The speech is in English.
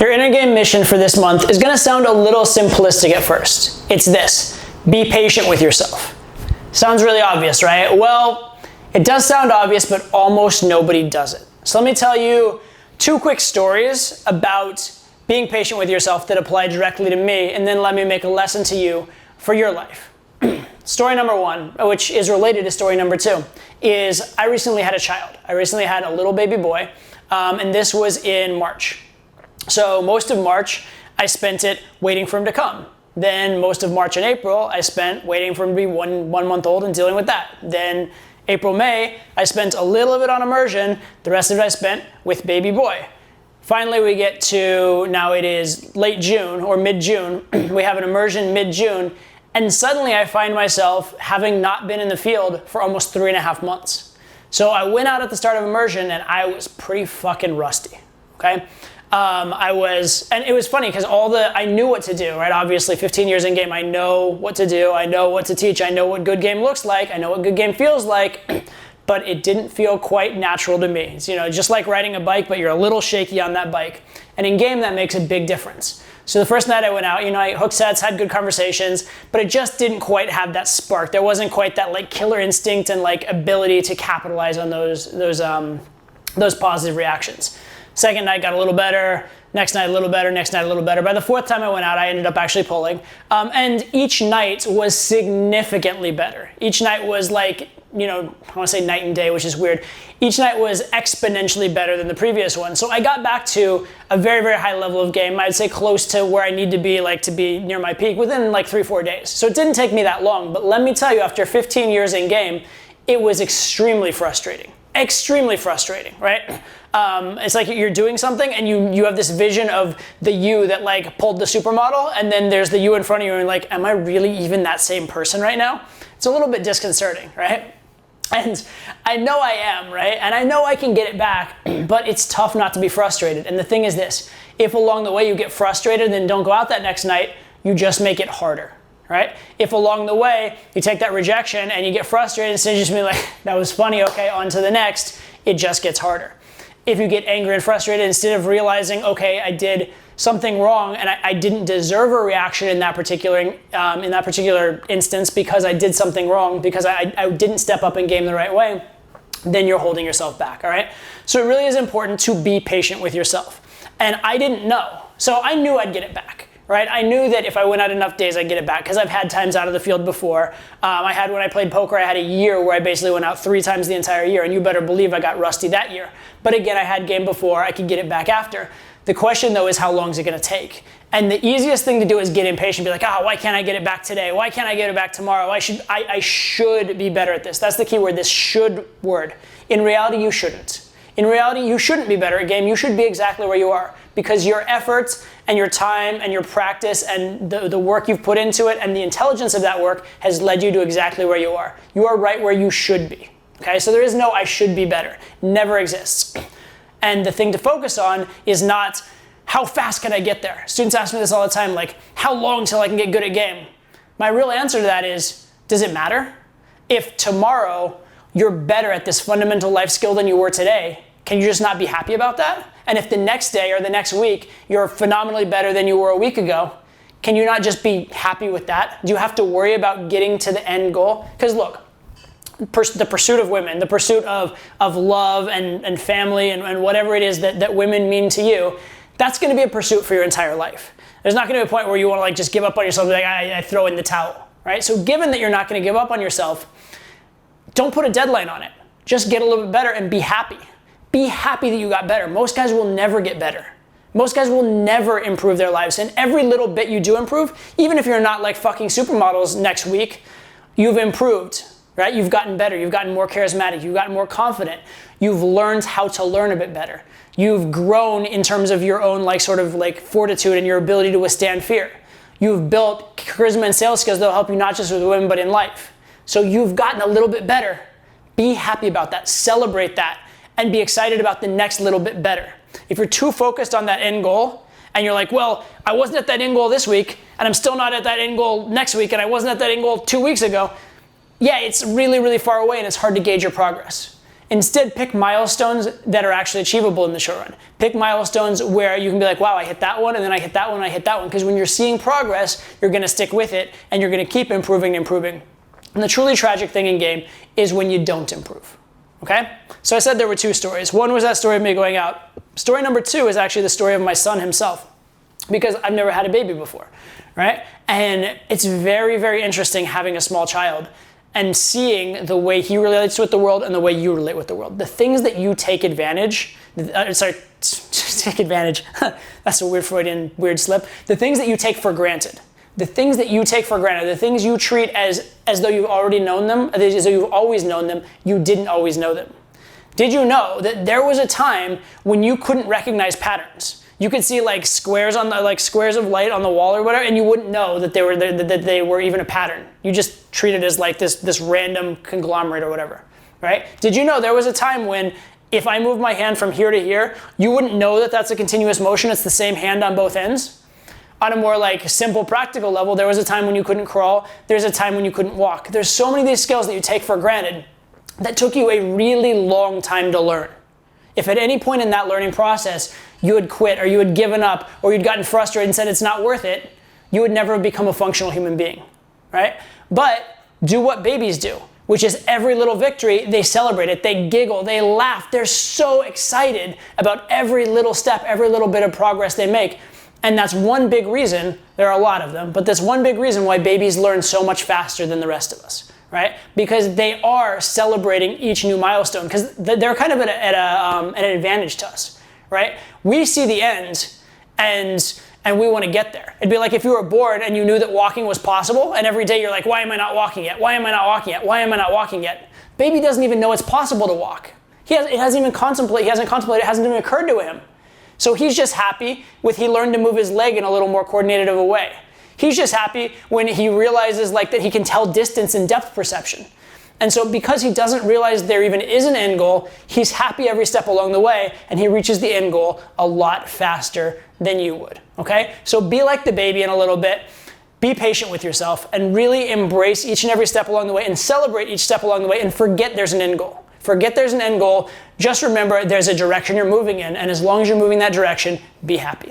Your inner game mission for this month is going to sound a little simplistic at first. It's this: be patient with yourself. Sounds really obvious, right? Well, it does sound obvious, but almost nobody does it. So let me tell you 2 quick stories about being patient with yourself that apply directly to me, and then let me make a lesson to you for your life. Story number 1, which is related to story number 2, is I recently had a child. I recently had a little baby boy, and this was in March. So most of March, I spent it waiting for him to come. Then most of March and April, I spent waiting for him to be one month old and dealing with that. Then April, May, I spent a little bit on immersion. The rest of it I spent with baby boy. Finally, we get to, now it is late June or mid-June. We have an immersion mid-June. And suddenly I find myself having not been in the field for almost 3.5 months. So I went out at the start of immersion and I was pretty fucking rusty, okay? And it was funny because I knew what to do, right? Obviously 15 years in game, I know what to do. I know what to teach. I know what good game looks like. I know what good game feels like, but it didn't feel quite natural to me. It's, just like riding a bike, but you're a little shaky on that bike. And in game, that makes a big difference. So the first night I went out, I hooked sets, had good conversations, but it just didn't quite have that spark. There wasn't quite that killer instinct and ability to capitalize on those positive reactions. Second night got a little better, next night a little better, next night a little better. By the 4th time I went out, I ended up actually pulling. And each night was significantly better. Each night was I want to say night and day, which is weird. Each night was exponentially better than the previous one. So I got back to a very, very high level of game. I'd say close to where I need to be near my peak within 3-4 days. So it didn't take me that long. But let me tell you, after 15 years in game, it was extremely frustrating. Extremely frustrating, right? It's like you're doing something and you have this vision of the you that pulled the supermodel, and then there's the you in front of you and am I really even that same person right now? It's a little bit disconcerting, right? And I know I am, right? And I know I can get it back, but it's tough not to be frustrated. And the thing is this: if along the way you get frustrated and don't go out that next night, you just make it harder. Right? If along the way you take that rejection and you get frustrated, instead of just being that was funny, okay, on to the next, it just gets harder. If you get angry and frustrated, instead of realizing, okay, I did something wrong and I didn't deserve a reaction in that particular instance because I did something wrong, because I didn't step up and game the right way, then you're holding yourself back, all right? So it really is important to be patient with yourself. And I didn't know. So I knew I'd get it back. Right? I knew that if I went out enough days, I'd get it back because I've had times out of the field before. I had, when I played poker, I had a year where I basically went out 3 times the entire year, and you better believe I got rusty that year. But again, I had game before, I could get it back after. The question though is, how long is it going to take? And the easiest thing to do is get impatient, be why can't I get it back today? Why can't I get it back tomorrow? I should be better at this. That's the key word, this should word. In reality, you shouldn't. In reality, you shouldn't be better at game. You should be exactly where you are, because your efforts and your time and your practice and the work you've put into it and the intelligence of that work has led you to exactly where you are. You are right where you should be. Okay, so there is no I should be better. Never exists. And the thing to focus on is not how fast can I get there. Students ask me this all the time, how long till I can get good at game? My real answer to that is, does it matter? If tomorrow you're better at this fundamental life skill than you were today, can you just not be happy about that? And if the next day or the next week you're phenomenally better than you were a week ago, can you not just be happy with that? Do you have to worry about getting to the end goal? Because look, the pursuit of women, the pursuit of love and family and whatever it is that women mean to you, that's going to be a pursuit for your entire life. There's not going to be a point where you want to just give up on yourself, I throw in the towel, right? So given that you're not going to give up on yourself, don't put a deadline on it. Just get a little bit better and be happy. Be happy that you got better. Most guys will never get better. Most guys will never improve their lives. And every little bit you do improve, even if you're not fucking supermodels next week, you've improved, right? You've gotten better. You've gotten more charismatic. You've gotten more confident. You've learned how to learn a bit better. You've grown in terms of your own fortitude and your ability to withstand fear. You've built charisma and sales skills that will help you not just with women, but in life. So you've gotten a little bit better. Be happy about that. Celebrate that. And be excited about the next little bit better. If you're too focused on that end goal, and you're well, I wasn't at that end goal this week, and I'm still not at that end goal next week, and I wasn't at that end goal 2 weeks ago, yeah, it's really, really far away, and it's hard to gauge your progress. Instead, pick milestones that are actually achievable in the short run. Pick milestones where you can be like, wow, I hit that one, and then I hit that one, and I hit that one. Because when you're seeing progress, you're going to stick with it, and you're going to keep improving and improving. And the truly tragic thing in game is when you don't improve. Okay? So I said there were 2 stories. One was that story of me going out. Story number 2 is actually the story of my son himself, because I've never had a baby before, right? And it's very, very interesting having a small child and seeing the way he relates with the world and the way you relate with the world. The things that you take advantage, take advantage, that's a weird Freudian weird slip. The things that you take for granted, the things you treat as though you've already known them, as though you've always known them, you didn't always know them. Did you know that there was a time when you couldn't recognize patterns? You could see like squares of light on the wall or whatever, and you wouldn't know that they were even a pattern. You just treat it as like this random conglomerate or whatever, right? Did you know there was a time when if I move my hand from here to here, you wouldn't know that that's a continuous motion? It's the same hand on both ends. On a more like simple practical level, there was a time when you couldn't crawl. There's a time when you couldn't walk. There's so many of these skills that you take for granted that took you a really long time to learn. If at any point in that learning process you had quit or you had given up or you'd gotten frustrated and said it's not worth it, you would never have become a functional human being, right? But do what babies do, which is every little victory, they celebrate it, they giggle, they laugh, they're so excited about every little step, every little bit of progress they make. And that's one big reason, there are a lot of them, but that's one big reason why babies learn so much faster than the rest of us. Right? Because they are celebrating each new milestone, because they're kind of at an advantage to us, right? We see the end, and we want to get there. It'd be like if you were bored and you knew that walking was possible, and every day you're like, why am I not walking yet? Why am I not walking yet? Why am I not walking yet? Baby doesn't even know it's possible to walk. He hasn't contemplated, it hasn't even occurred to him. So he's just happy he learned to move his leg in a little more coordinated of a way. He's just happy when he realizes like that he can tell distance and depth perception. And so because he doesn't realize there even is an end goal, he's happy every step along the way, and he reaches the end goal a lot faster than you would, okay? So be like the baby in a little bit. Be patient with yourself and really embrace each and every step along the way and celebrate each step along the way, and forget there's an end goal. Forget there's an end goal. Just remember there's a direction you're moving in, and as long as you're moving that direction, be happy.